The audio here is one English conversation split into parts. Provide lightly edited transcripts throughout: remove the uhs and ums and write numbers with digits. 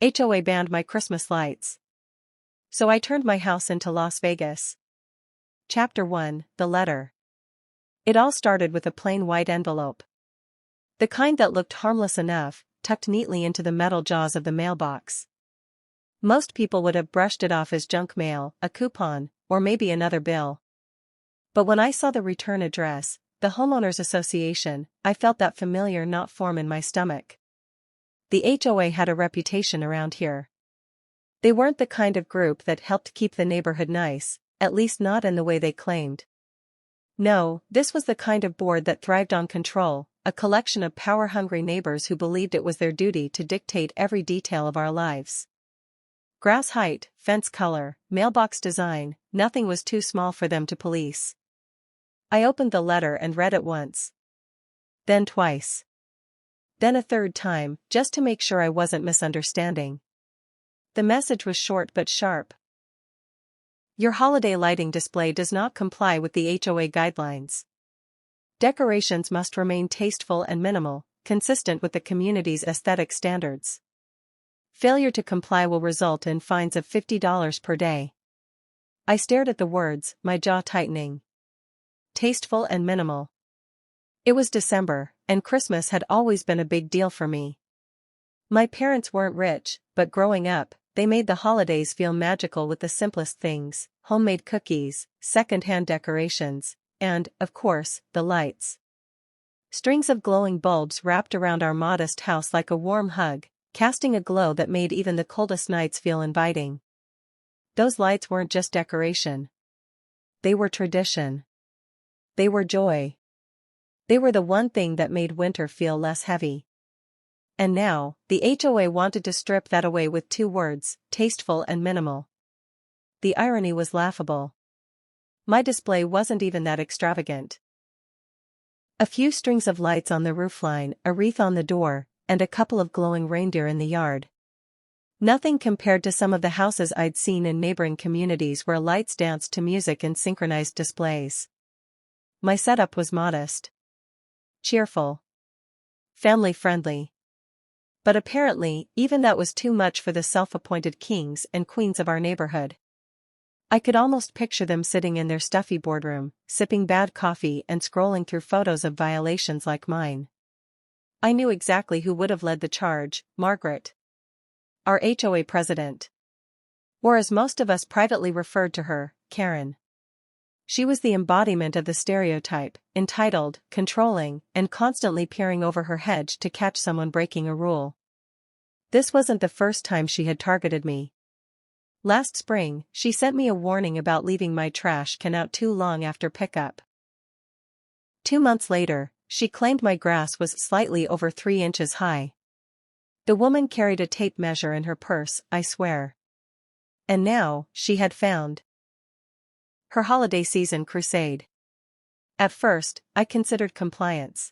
HOA banned my Christmas lights. So I turned my house into Las Vegas. Chapter 1, The Letter. It all started with a plain white envelope. The kind that looked harmless enough, tucked neatly into the metal jaws of the mailbox. Most people would have brushed it off as junk mail, a coupon, or maybe another bill. But when I saw the return address, the Homeowners Association, I felt that familiar knot form in my stomach. The HOA had a reputation around here. They weren't the kind of group that helped keep the neighborhood nice, at least not in the way they claimed. No, this was the kind of board that thrived on control, a collection of power-hungry neighbors who believed it was their duty to dictate every detail of our lives. Grass height, fence color, mailbox design, nothing was too small for them to police. I opened the letter and read it once. Then twice. Then a third time, just to make sure I wasn't misunderstanding. The message was short but sharp. Your holiday lighting display does not comply with the HOA guidelines. Decorations must remain tasteful and minimal, consistent with the community's aesthetic standards. Failure to comply will result in fines of $50 per day. I stared at the words, my jaw tightening. Tasteful and minimal. It was December, and Christmas had always been a big deal for me. My parents weren't rich, but growing up, they made the holidays feel magical with the simplest things, homemade cookies, second-hand decorations, and, of course, the lights. Strings of glowing bulbs wrapped around our modest house like a warm hug, casting a glow that made even the coldest nights feel inviting. Those lights weren't just decoration. They were tradition. They were joy. They were the one thing that made winter feel less heavy. And now, the HOA wanted to strip that away with two words, tasteful and minimal. The irony was laughable. My display wasn't even that extravagant. A few strings of lights on the roofline, a wreath on the door, and a couple of glowing reindeer in the yard. Nothing compared to some of the houses I'd seen in neighboring communities where lights danced to music in synchronized displays. My setup was modest. Cheerful. Family-friendly. But apparently, even that was too much for the self-appointed kings and queens of our neighborhood. I could almost picture them sitting in their stuffy boardroom, sipping bad coffee and scrolling through photos of violations like mine. I knew exactly who would have led the charge, Margaret. Our HOA president. Or as most of us privately referred to her, Karen. She was the embodiment of the stereotype, entitled, controlling, and constantly peering over her hedge to catch someone breaking a rule. This wasn't the first time she had targeted me. Last spring, she sent me a warning about leaving my trash can out too long after pickup. 2 months later, she claimed my grass was slightly over 3 inches high. The woman carried a tape measure in her purse, I swear. And now, she had found her holiday season crusade. At first, I considered compliance.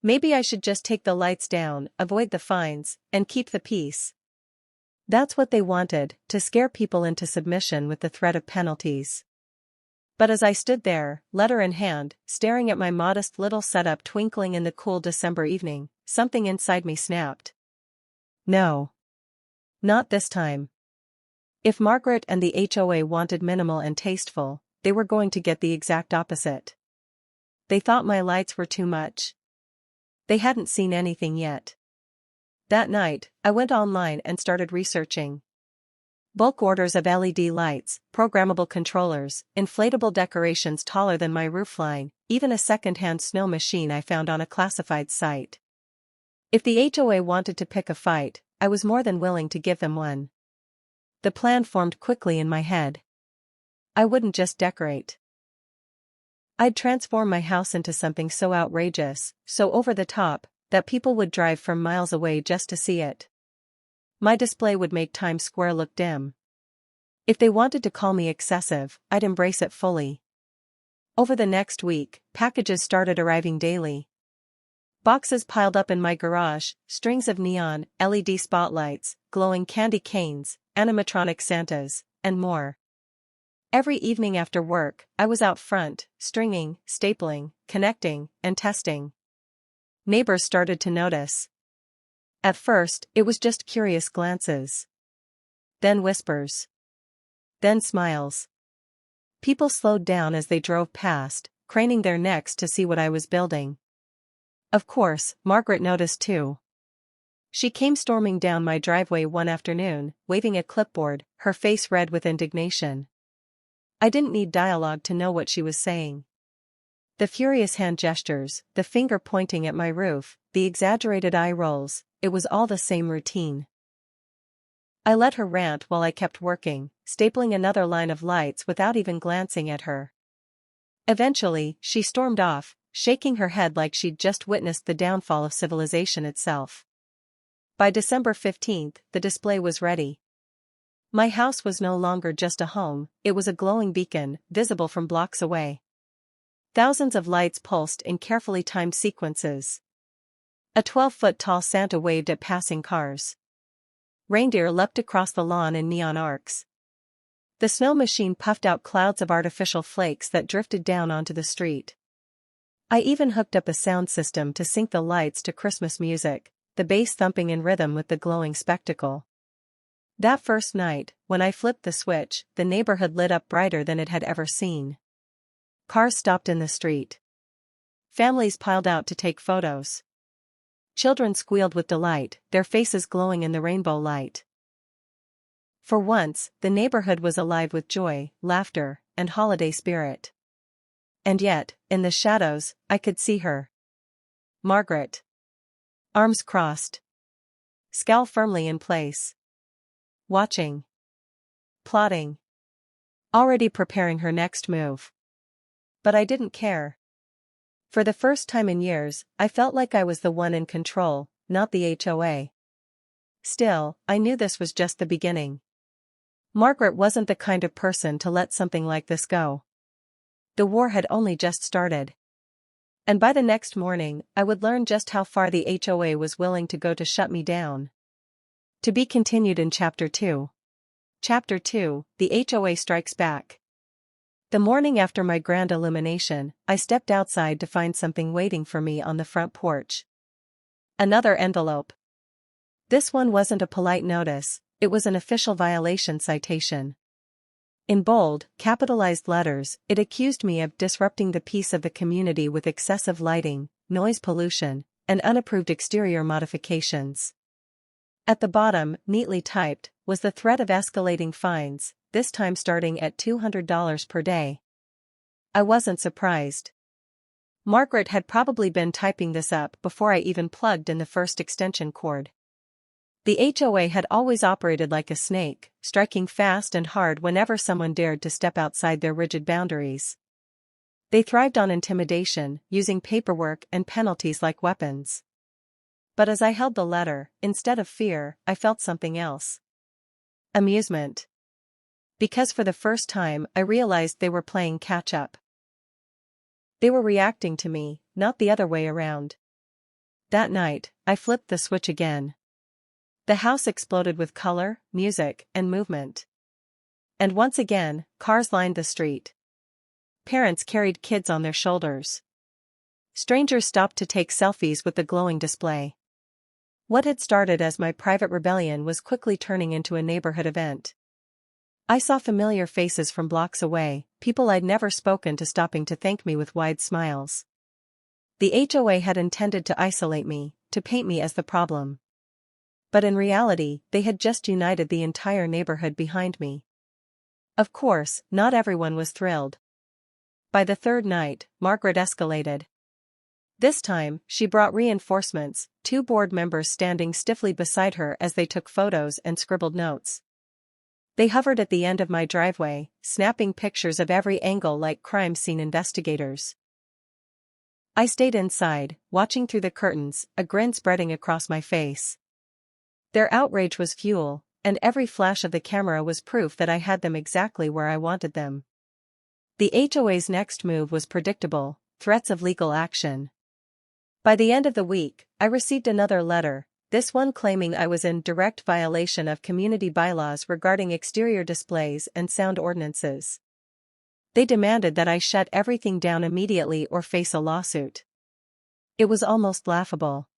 Maybe I should just take the lights down, avoid the fines, and keep the peace. That's what they wanted, to scare people into submission with the threat of penalties. But as I stood there, letter in hand, staring at my modest little setup twinkling in the cool December evening, something inside me snapped. No. Not this time. If Margaret and the HOA wanted minimal and tasteful, they were going to get the exact opposite. They thought my lights were too much. They hadn't seen anything yet. That night, I went online and started researching. Bulk orders of LED lights, programmable controllers, inflatable decorations taller than my roofline, even a second-hand snow machine I found on a classified site. If the HOA wanted to pick a fight, I was more than willing to give them one. The plan formed quickly in my head. I wouldn't just decorate. I'd transform my house into something so outrageous, so over the top, that people would drive from miles away just to see it. My display would make Times Square look dim. If they wanted to call me excessive, I'd embrace it fully. Over the next week, packages started arriving daily. Boxes piled up in my garage, strings of neon, LED spotlights, glowing candy canes, animatronic Santas, and more. Every evening after work, I was out front, stringing, stapling, connecting, and testing. Neighbors started to notice. At first, it was just curious glances. Then whispers. Then smiles. People slowed down as they drove past, craning their necks to see what I was building. Of course, Margaret noticed too. She came storming down my driveway one afternoon, waving a clipboard, her face red with indignation. I didn't need dialogue to know what she was saying. The furious hand gestures, the finger pointing at my roof, the exaggerated eye rolls, it was all the same routine. I let her rant while I kept working, stapling another line of lights without even glancing at her. Eventually, she stormed off, shaking her head like she'd just witnessed the downfall of civilization itself. By December 15th, the display was ready. My house was no longer just a home, it was a glowing beacon, visible from blocks away. Thousands of lights pulsed in carefully timed sequences. A 12-foot-tall Santa waved at passing cars. Reindeer leapt across the lawn in neon arcs. The snow machine puffed out clouds of artificial flakes that drifted down onto the street. I even hooked up a sound system to sync the lights to Christmas music, the bass thumping in rhythm with the glowing spectacle. That first night, when I flipped the switch, the neighborhood lit up brighter than it had ever seen. Cars stopped in the street. Families piled out to take photos. Children squealed with delight, their faces glowing in the rainbow light. For once, the neighborhood was alive with joy, laughter, and holiday spirit. And yet, in the shadows, I could see her. Margaret. Arms crossed. Scowl firmly in place. Watching. Plotting. Already preparing her next move. But I didn't care. For the first time in years, I felt like I was the one in control, not the HOA. Still, I knew this was just the beginning. Margaret wasn't the kind of person to let something like this go. The war had only just started. And by the next morning, I would learn just how far the HOA was willing to go to shut me down. To be continued in Chapter 2. Chapter 2, The HOA Strikes Back. The morning after my grand illumination, I stepped outside to find something waiting for me on the front porch. Another envelope. This one wasn't a polite notice, it was an official violation citation. In bold, capitalized letters, it accused me of disrupting the peace of the community with excessive lighting, noise pollution, and unapproved exterior modifications. At the bottom, neatly typed, was the threat of escalating fines, this time starting at $200 per day. I wasn't surprised. Margaret had probably been typing this up before I even plugged in the first extension cord. The HOA had always operated like a snake, striking fast and hard whenever someone dared to step outside their rigid boundaries. They thrived on intimidation, using paperwork and penalties like weapons. But as I held the letter, instead of fear, I felt something else. Amusement. Because for the first time, I realized they were playing catch-up. They were reacting to me, not the other way around. That night, I flipped the switch again. The house exploded with color, music, and movement. And once again, cars lined the street. Parents carried kids on their shoulders. Strangers stopped to take selfies with the glowing display. What had started as my private rebellion was quickly turning into a neighborhood event. I saw familiar faces from blocks away, people I'd never spoken to stopping to thank me with wide smiles. The HOA had intended to isolate me, to paint me as the problem. But in reality, they had just united the entire neighborhood behind me. Of course, not everyone was thrilled. By the third night, Margaret escalated. This time, she brought reinforcements, 2 board members standing stiffly beside her as they took photos and scribbled notes. They hovered at the end of my driveway, snapping pictures of every angle like crime scene investigators. I stayed inside, watching through the curtains, a grin spreading across my face. Their outrage was fuel, and every flash of the camera was proof that I had them exactly where I wanted them. The HOA's next move was predictable, threats of legal action. By the end of the week, I received another letter, this one claiming I was in direct violation of community bylaws regarding exterior displays and sound ordinances. They demanded that I shut everything down immediately or face a lawsuit. It was almost laughable.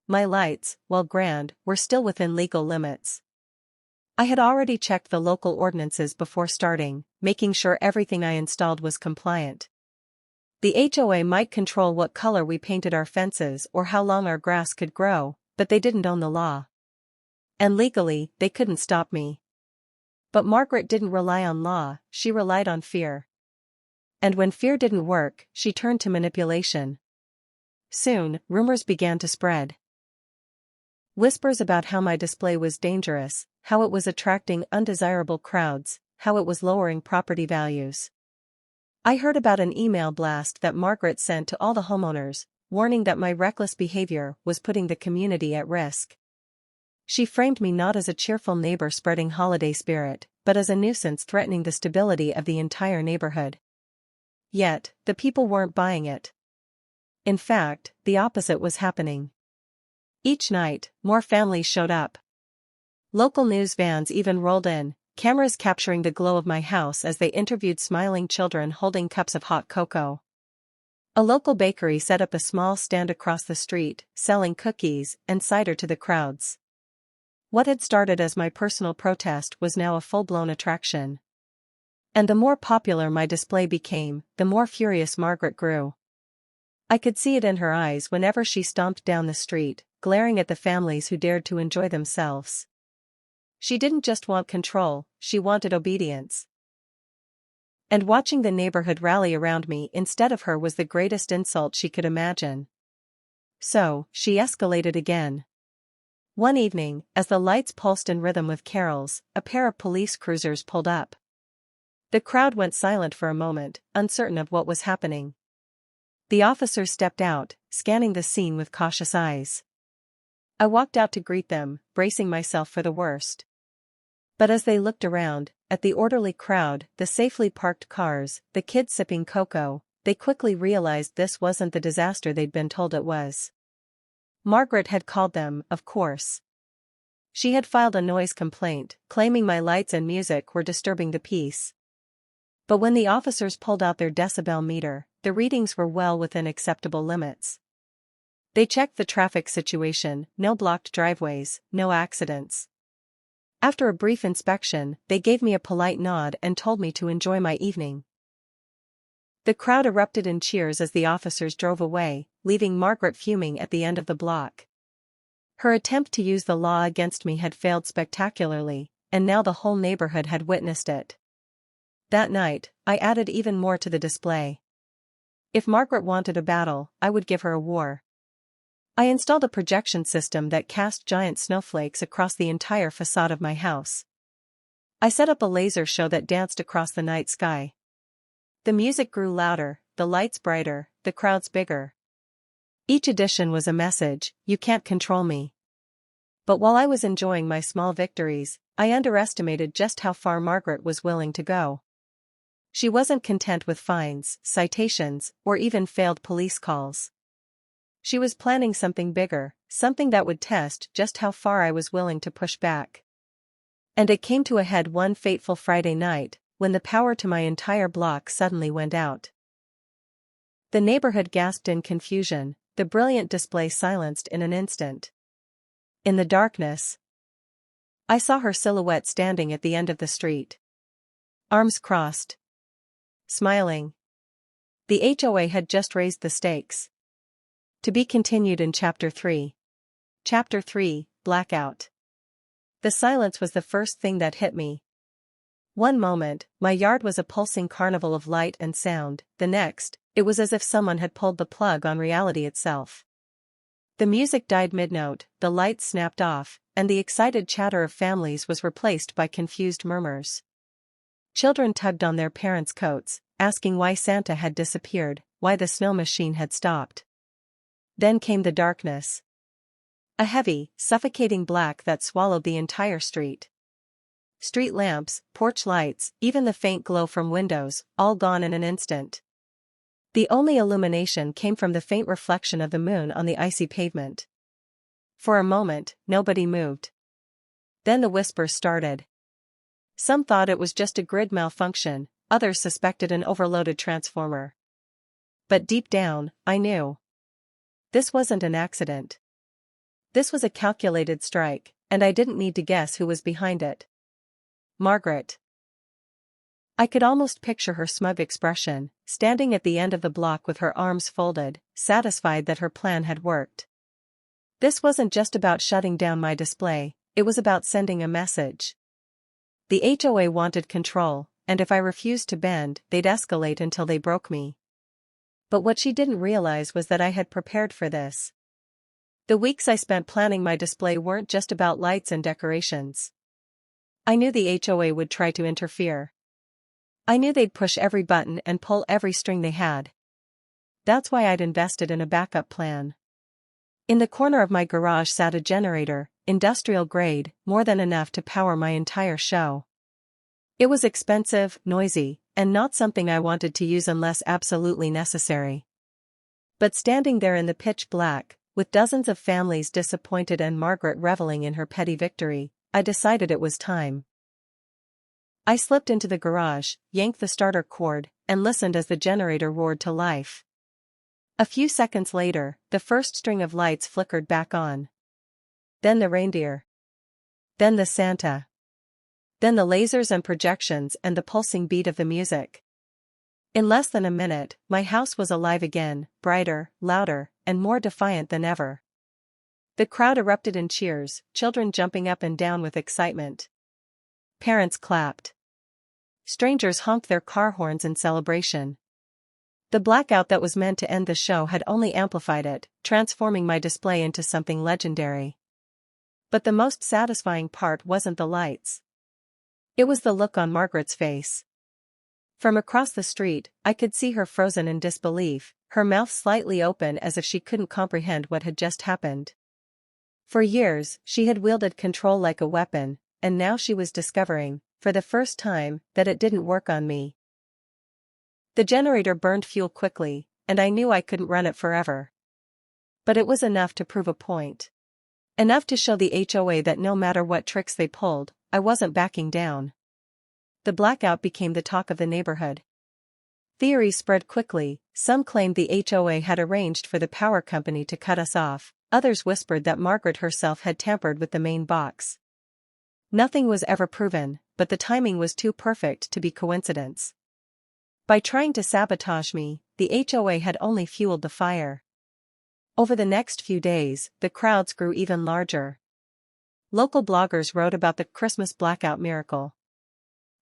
my lights, while grand, were still within legal limits. I had already checked the local ordinances before starting, making sure everything I installed was compliant. The HOA might control what color we painted our fences or how long our grass could grow, but they didn't own the law. And legally, they couldn't stop me. But Margaret didn't rely on law, she relied on fear. And when fear didn't work, she turned to manipulation. Soon, rumors began to spread. Whispers about how my display was dangerous, how it was attracting undesirable crowds, how it was lowering property values. I heard about an email blast that Margaret sent to all the homeowners, warning that my reckless behavior was putting the community at risk. She framed me not as a cheerful neighbor spreading holiday spirit, but as a nuisance threatening the stability of the entire neighborhood. Yet, the people weren't buying it. In fact, the opposite was happening. Each night, more families showed up. Local news vans even rolled in, cameras capturing the glow of my house as they interviewed smiling children holding cups of hot cocoa. A local bakery set up a small stand across the street, selling cookies and cider to the crowds. What had started as my personal protest was now a full-blown attraction. And the more popular my display became, the more furious Margaret grew. I could see it in her eyes whenever she stomped down the street, glaring at the families who dared to enjoy themselves. She didn't just want control, she wanted obedience. And watching the neighborhood rally around me instead of her was the greatest insult she could imagine. So, she escalated again. One evening, as the lights pulsed in rhythm with carols, a pair of police cruisers pulled up. The crowd went silent for a moment, uncertain of what was happening. The officers stepped out, scanning the scene with cautious eyes. I walked out to greet them, bracing myself for the worst. But as they looked around, at the orderly crowd, the safely parked cars, the kids sipping cocoa, they quickly realized this wasn't the disaster they'd been told it was. Margaret had called them, of course. She had filed a noise complaint, claiming my lights and music were disturbing the peace. But when the officers pulled out their decibel meter, the readings were well within acceptable limits. They checked the traffic situation, no blocked driveways, no accidents. After a brief inspection, they gave me a polite nod and told me to enjoy my evening. The crowd erupted in cheers as the officers drove away, leaving Margaret fuming at the end of the block. Her attempt to use the law against me had failed spectacularly, and now the whole neighborhood had witnessed it. That night, I added even more to the display. If Margaret wanted a battle, I would give her a war. I installed a projection system that cast giant snowflakes across the entire facade of my house. I set up a laser show that danced across the night sky. The music grew louder, the lights brighter, the crowds bigger. Each edition was a message: you can't control me. But while I was enjoying my small victories, I underestimated just how far Margaret was willing to go. She wasn't content with fines, citations, or even failed police calls. She was planning something bigger, something that would test just how far I was willing to push back. And it came to a head one fateful Friday night, when the power to my entire block suddenly went out. The neighborhood gasped in confusion, the brilliant display silenced in an instant. In the darkness, I saw her silhouette standing at the end of the street. Arms crossed. Smiling. The HOA had just raised the stakes. To be continued in Chapter 3. Chapter 3, Blackout. The silence was the first thing that hit me. One moment, my yard was a pulsing carnival of light and sound, the next, it was as if someone had pulled the plug on reality itself. The music died mid-note, the lights snapped off, and the excited chatter of families was replaced by confused murmurs. Children tugged on their parents' coats, asking why Santa had disappeared, why the snow machine had stopped. Then came the darkness. A heavy, suffocating black that swallowed the entire street. Street lamps, porch lights, even the faint glow from windows, all gone in an instant. The only illumination came from the faint reflection of the moon on the icy pavement. For a moment, nobody moved. Then the whispers started. Some thought it was just a grid malfunction, others suspected an overloaded transformer. But deep down, I knew. This wasn't an accident. This was a calculated strike, and I didn't need to guess who was behind it. Margaret. I could almost picture her smug expression, standing at the end of the block with her arms folded, satisfied that her plan had worked. This wasn't just about shutting down my display, it was about sending a message. The HOA wanted control, and if I refused to bend, they'd escalate until they broke me. But what she didn't realize was that I had prepared for this. The weeks I spent planning my display weren't just about lights and decorations. I knew the HOA would try to interfere. I knew they'd push every button and pull every string they had. That's why I'd invested in a backup plan. In the corner of my garage sat a generator, industrial grade, more than enough to power my entire show. It was expensive, noisy, and not something I wanted to use unless absolutely necessary. But standing there in the pitch black, with dozens of families disappointed and Margaret reveling in her petty victory, I decided it was time. I slipped into the garage, yanked the starter cord, and listened as the generator roared to life. A few seconds later, the first string of lights flickered back on. Then the reindeer. Then the Santa. Then the lasers and projections and the pulsing beat of the music. In less than a minute, my house was alive again, brighter, louder, and more defiant than ever. The crowd erupted in cheers, children jumping up and down with excitement. Parents clapped. Strangers honked their car horns in celebration. The blackout that was meant to end the show had only amplified it, transforming my display into something legendary. But the most satisfying part wasn't the lights. It was the look on Margaret's face. From across the street, I could see her frozen in disbelief, her mouth slightly open as if she couldn't comprehend what had just happened. For years, she had wielded control like a weapon, and now she was discovering, for the first time, that it didn't work on me. The generator burned fuel quickly, and I knew I couldn't run it forever. But it was enough to prove a point. Enough to show the HOA that no matter what tricks they pulled, I wasn't backing down. The blackout became the talk of the neighborhood. Theories spread quickly, some claimed the HOA had arranged for the power company to cut us off, others whispered that Margaret herself had tampered with the main box. Nothing was ever proven, but the timing was too perfect to be coincidence. By trying to sabotage me, the HOA had only fueled the fire. Over the next few days, the crowds grew even larger. Local bloggers wrote about the Christmas blackout miracle.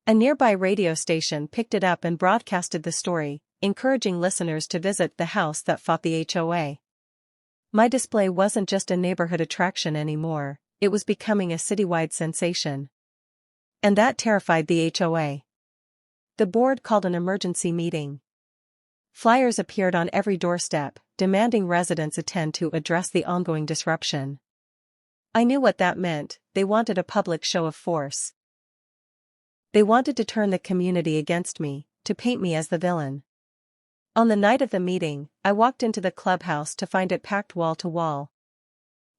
A nearby radio station picked it up and broadcasted the story, encouraging listeners to visit the house that fought the HOA. My display wasn't just a neighborhood attraction anymore, it was becoming a citywide sensation. And that terrified the HOA. The board called an emergency meeting. Flyers appeared on every doorstep, demanding residents attend to address the ongoing disruption. I knew what that meant, they wanted a public show of force. They wanted to turn the community against me, to paint me as the villain. On the night of the meeting, I walked into the clubhouse to find it packed wall to wall.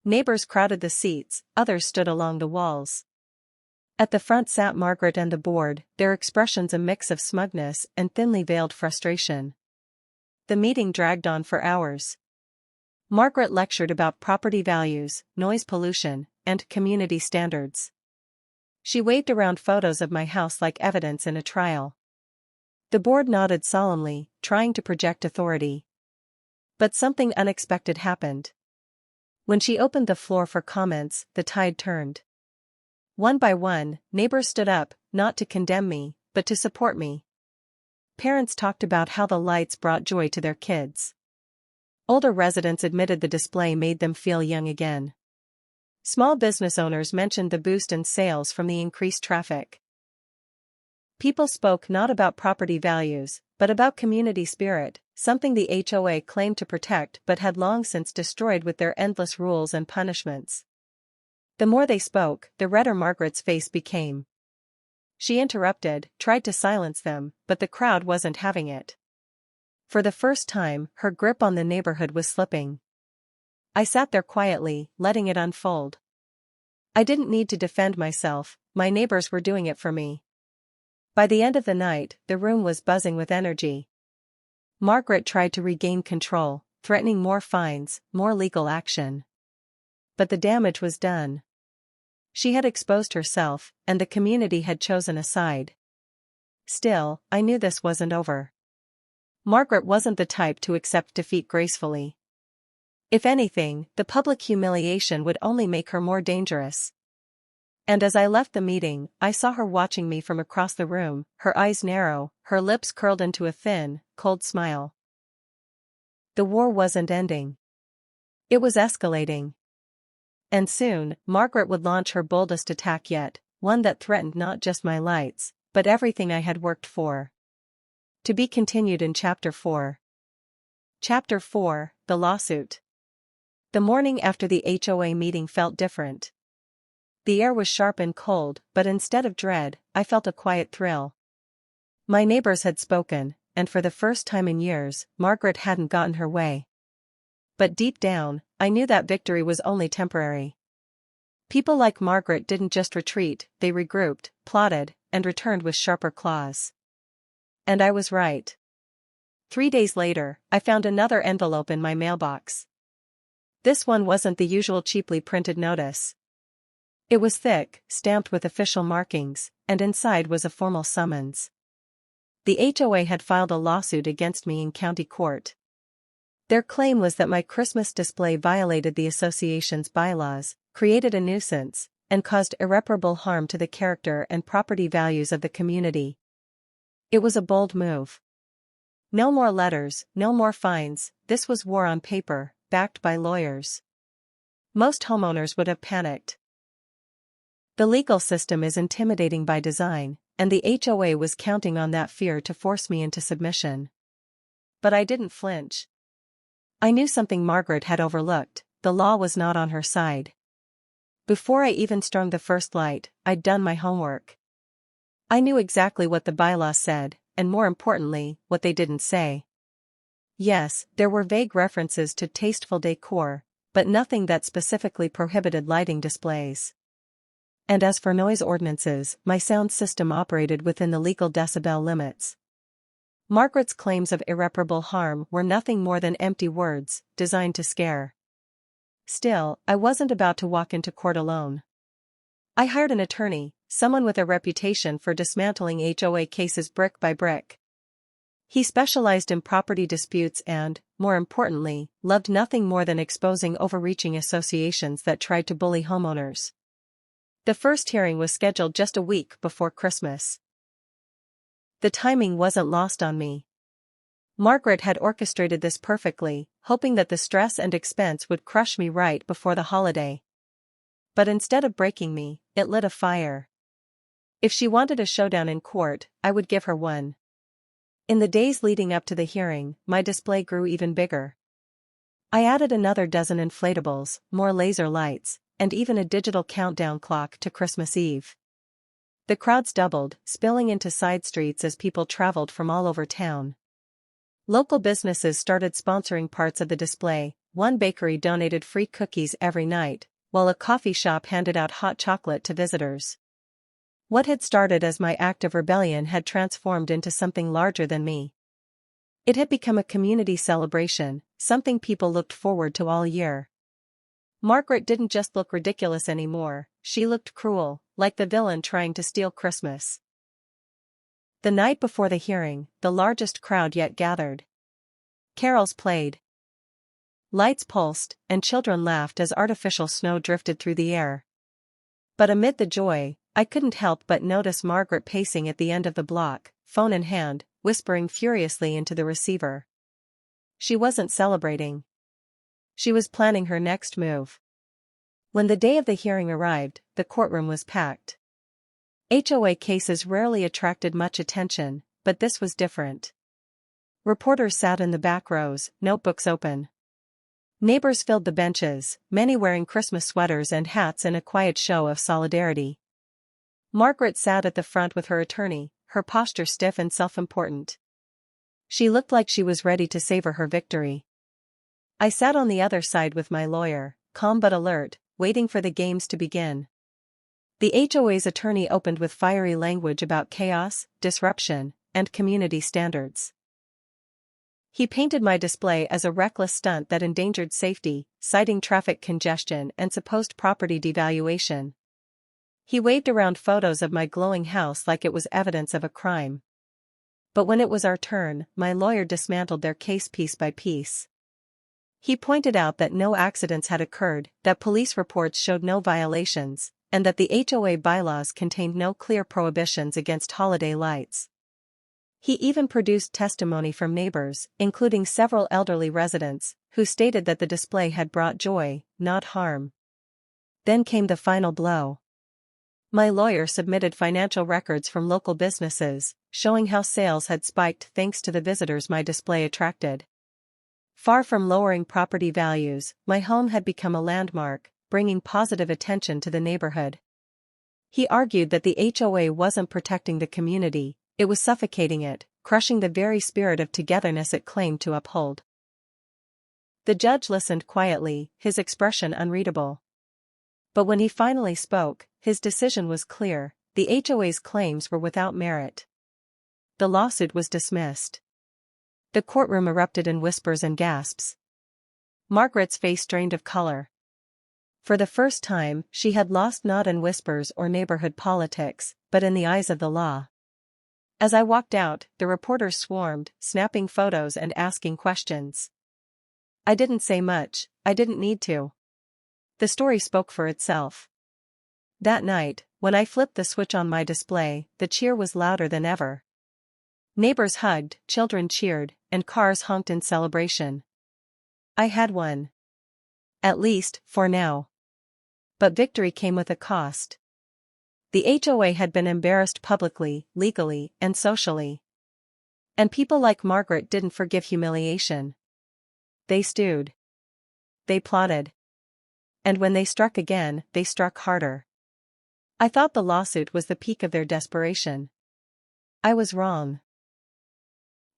Neighbors crowded the seats, others stood along the walls. At the front sat Margaret and the board, their expressions a mix of smugness and thinly veiled frustration. The meeting dragged on for hours. Margaret lectured about property values, noise pollution, and community standards. She waved around photos of my house like evidence in a trial. The board nodded solemnly, trying to project authority. But something unexpected happened. When she opened the floor for comments, the tide turned. One by one, neighbors stood up, not to condemn me, but to support me. Parents talked about how the lights brought joy to their kids. Older residents admitted the display made them feel young again. Small business owners mentioned the boost in sales from the increased traffic. People spoke not about property values, but about community spirit, something the HOA claimed to protect but had long since destroyed with their endless rules and punishments. The more they spoke, the redder Margaret's face became. She interrupted, tried to silence them, but the crowd wasn't having it. For the first time, her grip on the neighborhood was slipping. I sat there quietly, letting it unfold. I didn't need to defend myself, my neighbors were doing it for me. By the end of the night, the room was buzzing with energy. Margaret tried to regain control, threatening more fines, more legal action. but the damage was done. She had exposed herself, and the community had chosen a side. Still, I knew this wasn't over. Margaret wasn't the type to accept defeat gracefully. If anything, the public humiliation would only make her more dangerous. And as I left the meeting, I saw her watching me from across the room, her eyes narrow, her lips curled into a thin, cold smile. The war wasn't ending. It was escalating. And soon, Margaret would launch her boldest attack yet, one that threatened not just my lights, but everything I had worked for. To be continued in Chapter 4. Chapter 4, The Lawsuit. The morning after the HOA meeting felt different. The air was sharp and cold, but instead of dread, I felt a quiet thrill. My neighbors had spoken, and for the first time in years, Margaret hadn't gotten her way. But deep down, I knew that victory was only temporary. People like Margaret didn't just retreat, they regrouped, plotted, and returned with sharper claws. And I was right. 3 days later, I found another envelope in my mailbox. This one wasn't the usual cheaply printed notice. It was thick, stamped with official markings, and inside was a formal summons. The HOA had filed a lawsuit against me in county court. Their claim was that my Christmas display violated the association's bylaws, created a nuisance, and caused irreparable harm to the character and property values of the community. It was a bold move. No more letters, no more fines, this was war on paper, backed by lawyers. Most homeowners would have panicked. The legal system is intimidating by design, and the HOA was counting on that fear to force me into submission. But I didn't flinch. I knew something Margaret had overlooked: the law was not on her side. Before I even strung the first light, I'd done my homework. I knew exactly what the bylaws said, and more importantly, what they didn't say. Yes, there were vague references to tasteful decor, but nothing that specifically prohibited lighting displays. And as for noise ordinances, my sound system operated within the legal decibel limits. Margaret's claims of irreparable harm were nothing more than empty words, designed to scare. Still, I wasn't about to walk into court alone. I hired an attorney, someone with a reputation for dismantling HOA cases brick by brick. He specialized in property disputes and, more importantly, loved nothing more than exposing overreaching associations that tried to bully homeowners. The first hearing was scheduled just a week before Christmas. The timing wasn't lost on me. Margaret had orchestrated this perfectly, hoping that the stress and expense would crush me right before the holiday. But instead of breaking me, it lit a fire. If she wanted a showdown in court, I would give her one. In the days leading up to the hearing, my display grew even bigger. I added another dozen inflatables, more laser lights, and even a digital countdown clock to Christmas Eve. The crowds doubled, spilling into side streets as people traveled from all over town. Local businesses started sponsoring parts of the display. One bakery donated free cookies every night, while a coffee shop handed out hot chocolate to visitors. What had started as my act of rebellion had transformed into something larger than me. It had become a community celebration, something people looked forward to all year. Margaret didn't just look ridiculous anymore, she looked cruel, like the villain trying to steal Christmas. The night before the hearing, the largest crowd yet gathered. Carols played. Lights pulsed, and children laughed as artificial snow drifted through the air. But amid the joy, I couldn't help but notice Margaret pacing at the end of the block, phone in hand, whispering furiously into the receiver. She wasn't celebrating. She was planning her next move. When the day of the hearing arrived, the courtroom was packed. HOA cases rarely attracted much attention, but this was different. Reporters sat in the back rows, notebooks open. Neighbors filled the benches, many wearing Christmas sweaters and hats in a quiet show of solidarity. Margaret sat at the front with her attorney, her posture stiff and self-important. She looked like she was ready to savor her victory. I sat on the other side with my lawyer, calm but alert, waiting for the games to begin. The HOA's attorney opened with fiery language about chaos, disruption, and community standards. He painted my display as a reckless stunt that endangered safety, citing traffic congestion and supposed property devaluation. He waved around photos of my glowing house like it was evidence of a crime. But when it was our turn, my lawyer dismantled their case piece by piece. He pointed out that no accidents had occurred, that police reports showed no violations, and that the HOA bylaws contained no clear prohibitions against holiday lights. He even produced testimony from neighbors, including several elderly residents, who stated that the display had brought joy, not harm. Then came the final blow. My lawyer submitted financial records from local businesses, showing how sales had spiked thanks to the visitors my display attracted. Far from lowering property values, my home had become a landmark, bringing positive attention to the neighborhood. He argued that the HOA wasn't protecting the community, it was suffocating it, crushing the very spirit of togetherness it claimed to uphold. The judge listened quietly, his expression unreadable. But when he finally spoke, his decision was clear: the HOA's claims were without merit. The lawsuit was dismissed. The courtroom erupted in whispers and gasps. Margaret's face drained of color. For the first time, she had lost not in whispers or neighborhood politics, but in the eyes of the law. As I walked out, the reporters swarmed, snapping photos and asking questions. I didn't say much, I didn't need to. The story spoke for itself. That night, when I flipped the switch on my display, the cheer was louder than ever. Neighbors hugged, children cheered, and cars honked in celebration. I had won. At least, for now. But victory came with a cost. The HOA had been embarrassed publicly, legally, and socially. And people like Margaret didn't forgive humiliation. They stewed. They plotted. And when they struck again, they struck harder. I thought the lawsuit was the peak of their desperation. I was wrong.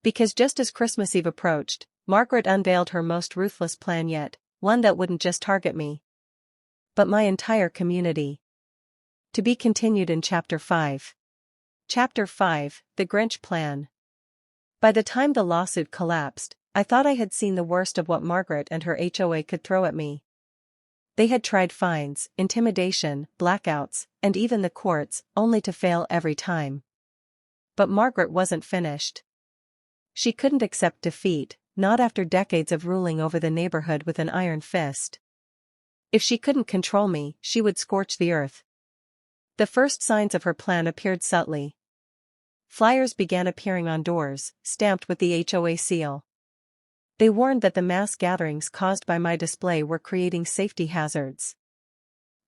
Because just as Christmas Eve approached, Margaret unveiled her most ruthless plan yet, one that wouldn't just target me, but my entire community. To be continued in Chapter 5. Chapter 5, The Grinch Plan. By the time the lawsuit collapsed, I thought I had seen the worst of what Margaret and her HOA could throw at me. They had tried fines, intimidation, blackouts, and even the courts, only to fail every time. But Margaret wasn't finished. She couldn't accept defeat, not after decades of ruling over the neighborhood with an iron fist. If she couldn't control me, she would scorch the earth. The first signs of her plan appeared subtly. Flyers began appearing on doors, stamped with the HOA seal. They warned that the mass gatherings caused by my display were creating safety hazards.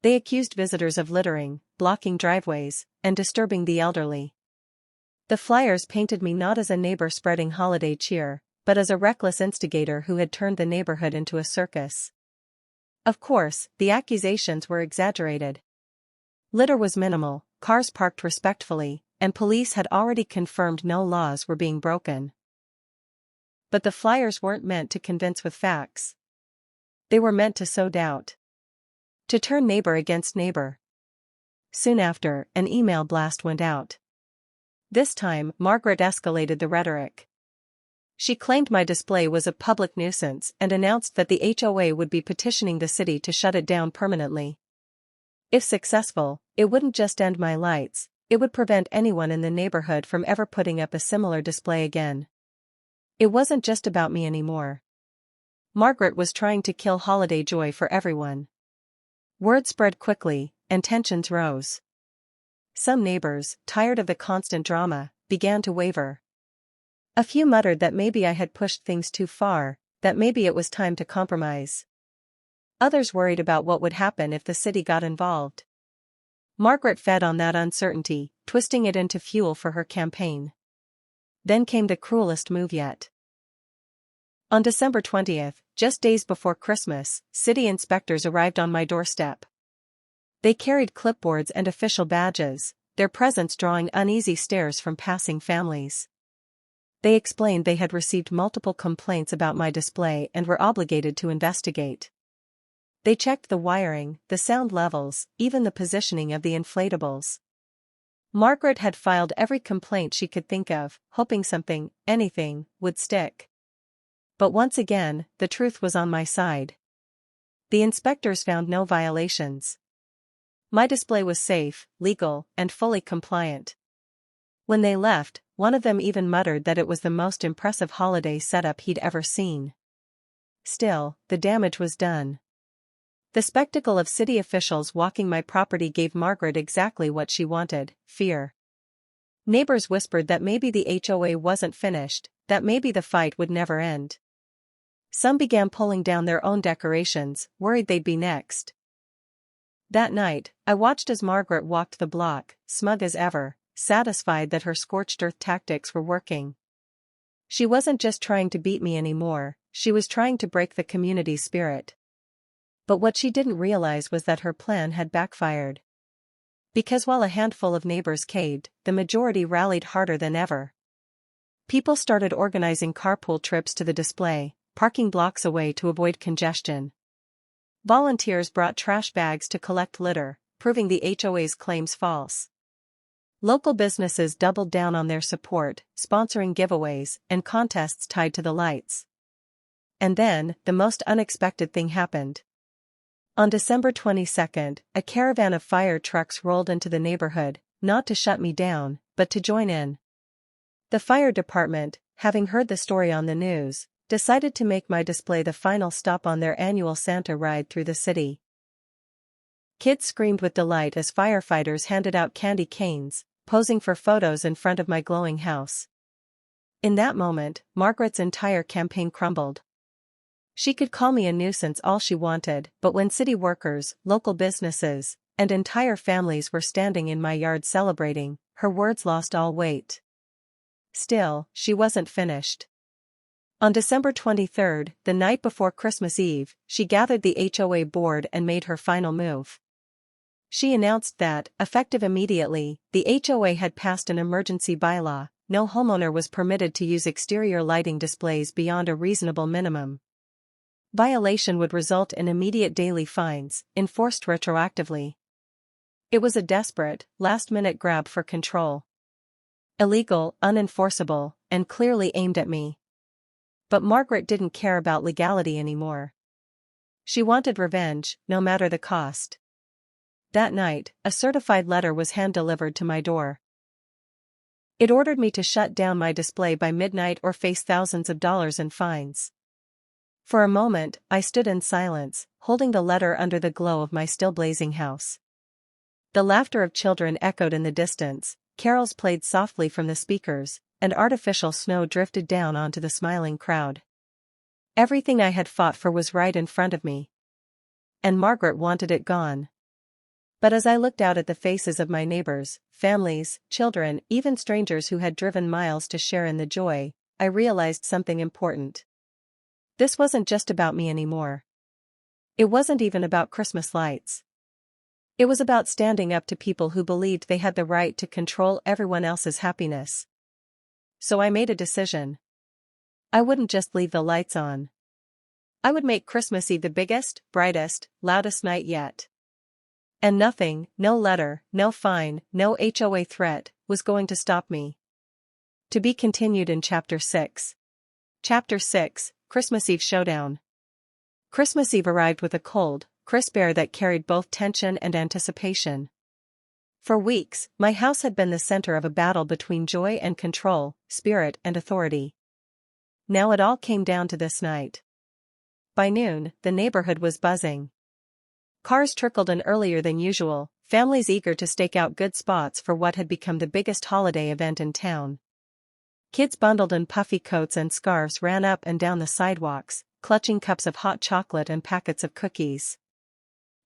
They accused visitors of littering, blocking driveways, and disturbing the elderly. The flyers painted me not as a neighbor spreading holiday cheer, but as a reckless instigator who had turned the neighborhood into a circus. Of course, the accusations were exaggerated. Litter was minimal, cars parked respectfully, and police had already confirmed no laws were being broken. But the flyers weren't meant to convince with facts. They were meant to sow doubt. To turn neighbor against neighbor. Soon after, an email blast went out. This time, Margaret escalated the rhetoric. She claimed my display was a public nuisance and announced that the HOA would be petitioning the city to shut it down permanently. If successful, it wouldn't just end my lights, it would prevent anyone in the neighborhood from ever putting up a similar display again. It wasn't just about me anymore. Margaret was trying to kill holiday joy for everyone. Word spread quickly, and tensions rose. Some neighbors, tired of the constant drama, began to waver. A few muttered that maybe I had pushed things too far, that maybe it was time to compromise. Others worried about what would happen if the city got involved. Margaret fed on that uncertainty, twisting it into fuel for her campaign. Then came the cruelest move yet. On December 20th, just days before Christmas, city inspectors arrived on my doorstep. They carried clipboards and official badges, their presence drawing uneasy stares from passing families. They explained they had received multiple complaints about my display and were obligated to investigate. They checked the wiring, the sound levels, even the positioning of the inflatables. Margaret had filed every complaint she could think of, hoping something, anything, would stick. But once again, the truth was on my side. The inspectors found no violations. My display was safe, legal, and fully compliant. When they left, one of them even muttered that it was the most impressive holiday setup he'd ever seen. Still, the damage was done. The spectacle of city officials walking my property gave Margaret exactly what she wanted: fear. Neighbors whispered that maybe the HOA wasn't finished, that maybe the fight would never end. Some began pulling down their own decorations, worried they'd be next. That night, I watched as Margaret walked the block, smug as ever, satisfied that her scorched earth tactics were working. She wasn't just trying to beat me anymore, she was trying to break the community's spirit. But what she didn't realize was that her plan had backfired. Because while a handful of neighbors caved, the majority rallied harder than ever. People started organizing carpool trips to the display, parking blocks away to avoid congestion. Volunteers brought trash bags to collect litter, proving the HOA's claims false. Local businesses doubled down on their support, sponsoring giveaways and contests tied to the lights. And then, the most unexpected thing happened. On December 22nd, a caravan of fire trucks rolled into the neighborhood, not to shut me down, but to join in. The fire department, having heard the story on the news, decided to make my display the final stop on their annual Santa ride through the city. Kids screamed with delight as firefighters handed out candy canes, posing for photos in front of my glowing house. In that moment, Margaret's entire campaign crumbled. She could call me a nuisance all she wanted, but when city workers, local businesses, and entire families were standing in my yard celebrating, her words lost all weight. Still, she wasn't finished. On December 23rd, the night before Christmas Eve, she gathered the HOA board and made her final move. She announced that, effective immediately, the HOA had passed an emergency bylaw: no homeowner was permitted to use exterior lighting displays beyond a reasonable minimum. Violation would result in immediate daily fines, enforced retroactively. It was a desperate, last-minute grab for control. Illegal, unenforceable, and clearly aimed at me. But Margaret didn't care about legality anymore. She wanted revenge, no matter the cost. That night, a certified letter was hand-delivered to my door. It ordered me to shut down my display by midnight or face thousands of dollars in fines. For a moment, I stood in silence, holding the letter under the glow of my still-blazing house. The laughter of children echoed in the distance, carols played softly from the speakers, and artificial snow drifted down onto the smiling crowd. Everything I had fought for was right in front of me. And Margaret wanted it gone. But as I looked out at the faces of my neighbors, families, children, even strangers who had driven miles to share in the joy, I realized something important. This wasn't just about me anymore. It wasn't even about Christmas lights. It was about standing up to people who believed they had the right to control everyone else's happiness. So I made a decision. I wouldn't just leave the lights on. I would make Christmas Eve the biggest, brightest, loudest night yet. And nothing, no letter, no fine, no HOA threat, was going to stop me. To be continued in Chapter 6. Chapter 6, Christmas Eve Showdown. Christmas Eve arrived with a cold, crisp air that carried both tension and anticipation. For weeks, my house had been the center of a battle between joy and control, spirit and authority. Now it all came down to this night. By noon, the neighborhood was buzzing. Cars trickled in earlier than usual, families eager to stake out good spots for what had become the biggest holiday event in town. Kids bundled in puffy coats and scarves ran up and down the sidewalks, clutching cups of hot chocolate and packets of cookies.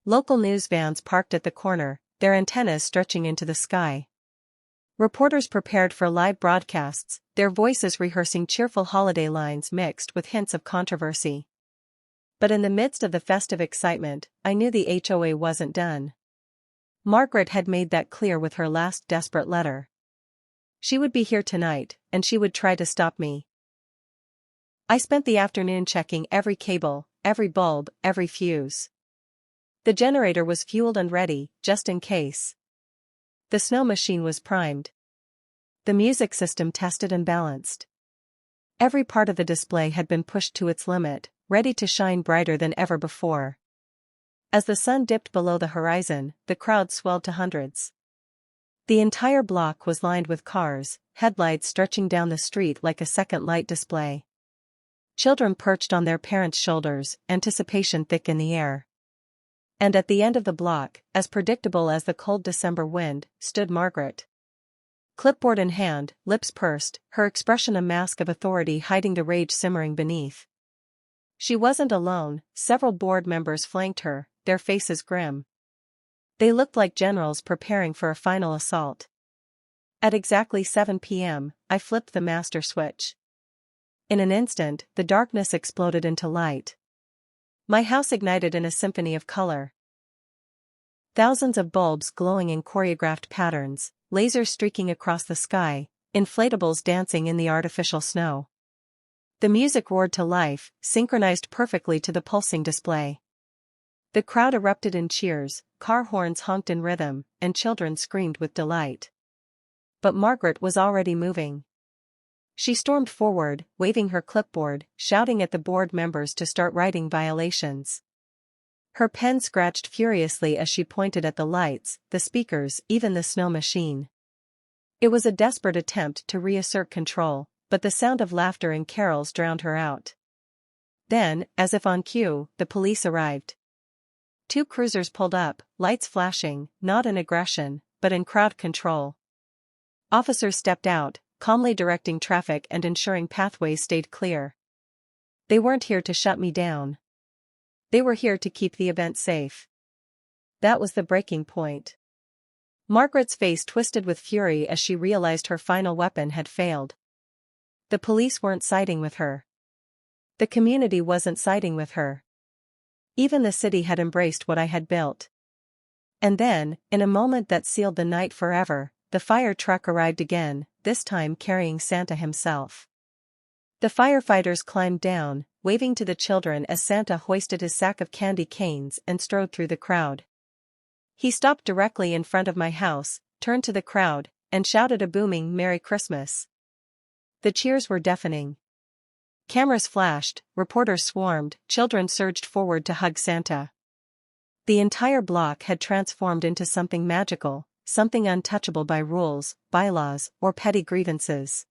Local news vans parked at the corner, their antennas stretching into the sky. Reporters prepared for live broadcasts, their voices rehearsing cheerful holiday lines mixed with hints of controversy. But in the midst of the festive excitement, I knew the HOA wasn't done. Margaret had made that clear with her last desperate letter. She would be here tonight, and she would try to stop me. I spent the afternoon checking every cable, every bulb, every fuse. The generator was fueled and ready, just in case. The snow machine was primed. The music system tested and balanced. Every part of the display had been pushed to its limit, ready to shine brighter than ever before. As the sun dipped below the horizon, the crowd swelled to hundreds. The entire block was lined with cars, headlights stretching down the street like a second light display. Children perched on their parents' shoulders, anticipation thick in the air. And at the end of the block, as predictable as the cold December wind, stood Margaret. Clipboard in hand, lips pursed, her expression a mask of authority hiding the rage simmering beneath. She wasn't alone, several board members flanked her, their faces grim. They looked like generals preparing for a final assault. At exactly 7 p.m., I flipped the master switch. In an instant, the darkness exploded into light. My house ignited in a symphony of color. Thousands of bulbs glowing in choreographed patterns, lasers streaking across the sky, inflatables dancing in the artificial snow. The music roared to life, synchronized perfectly to the pulsing display. The crowd erupted in cheers, car horns honked in rhythm, and children screamed with delight. But Margaret was already moving. She stormed forward, waving her clipboard, shouting at the board members to start writing violations. Her pen scratched furiously as she pointed at the lights, the speakers, even the snow machine. It was a desperate attempt to reassert control, but the sound of laughter and carols drowned her out. Then, as if on cue, the police arrived. 2 cruisers pulled up, lights flashing, not in aggression, but in crowd control. Officers stepped out, calmly directing traffic and ensuring pathways stayed clear. They weren't here to shut me down. They were here to keep the event safe. That was the breaking point. Margaret's face twisted with fury as she realized her final weapon had failed. The police weren't siding with her. The community wasn't siding with her. Even the city had embraced what I had built. And then, in a moment that sealed the night forever, the fire truck arrived again, this time carrying Santa himself. The firefighters climbed down, waving to the children as Santa hoisted his sack of candy canes and strode through the crowd. He stopped directly in front of my house, turned to the crowd, and shouted a booming "Merry Christmas." The cheers were deafening. Cameras flashed, reporters swarmed, children surged forward to hug Santa. The entire block had transformed into something magical, something untouchable by rules, bylaws, or petty grievances.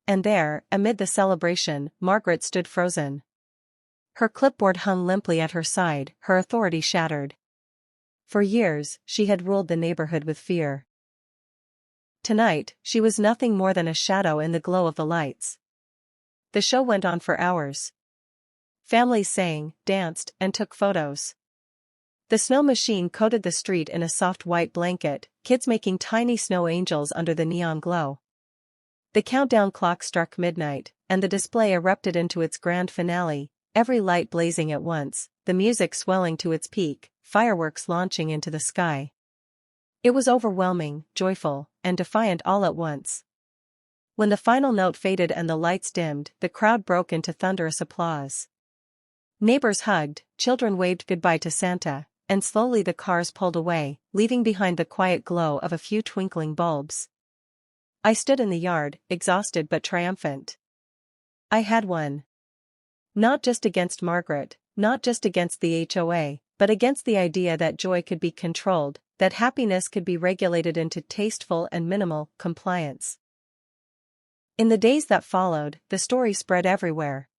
And there, amid the celebration, Margaret stood frozen. Her clipboard hung limply at her side, her authority shattered. For years, she had ruled the neighborhood with fear. Tonight, she was nothing more than a shadow in the glow of the lights. The show went on for hours. Families sang, danced, and took photos. The snow machine coated the street in a soft white blanket, kids making tiny snow angels under the neon glow. The countdown clock struck midnight, and the display erupted into its grand finale, every light blazing at once, the music swelling to its peak, fireworks launching into the sky. It was overwhelming, joyful, and defiant all at once. When the final note faded and the lights dimmed, the crowd broke into thunderous applause. Neighbors hugged, children waved goodbye to Santa, and slowly the cars pulled away, leaving behind the quiet glow of a few twinkling bulbs. I stood in the yard, exhausted but triumphant. I had won. Not just against Margaret, not just against the HOA, but against the idea that joy could be controlled, that happiness could be regulated into tasteful and minimal compliance. In the days that followed, the story spread everywhere.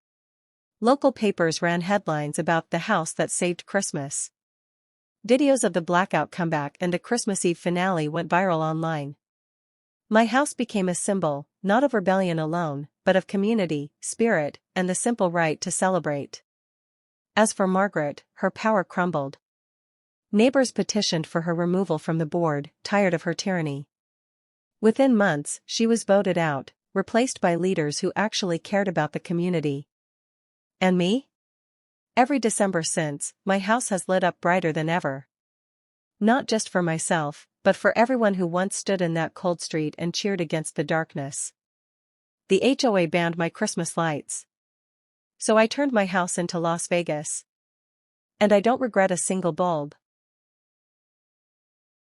Local papers ran headlines about the house that saved Christmas. Videos of the blackout comeback and the Christmas Eve finale went viral online. My house became a symbol, not of rebellion alone, but of community, spirit, and the simple right to celebrate. As for Margaret, her power crumbled. Neighbors petitioned for her removal from the board, tired of her tyranny. Within months, she was voted out, replaced by leaders who actually cared about the community. And me? Every December since, my house has lit up brighter than ever. Not just for myself, but for everyone who once stood in that cold street and cheered against the darkness. The HOA banned my Christmas lights. So I turned my house into Las Vegas. And I don't regret a single bulb.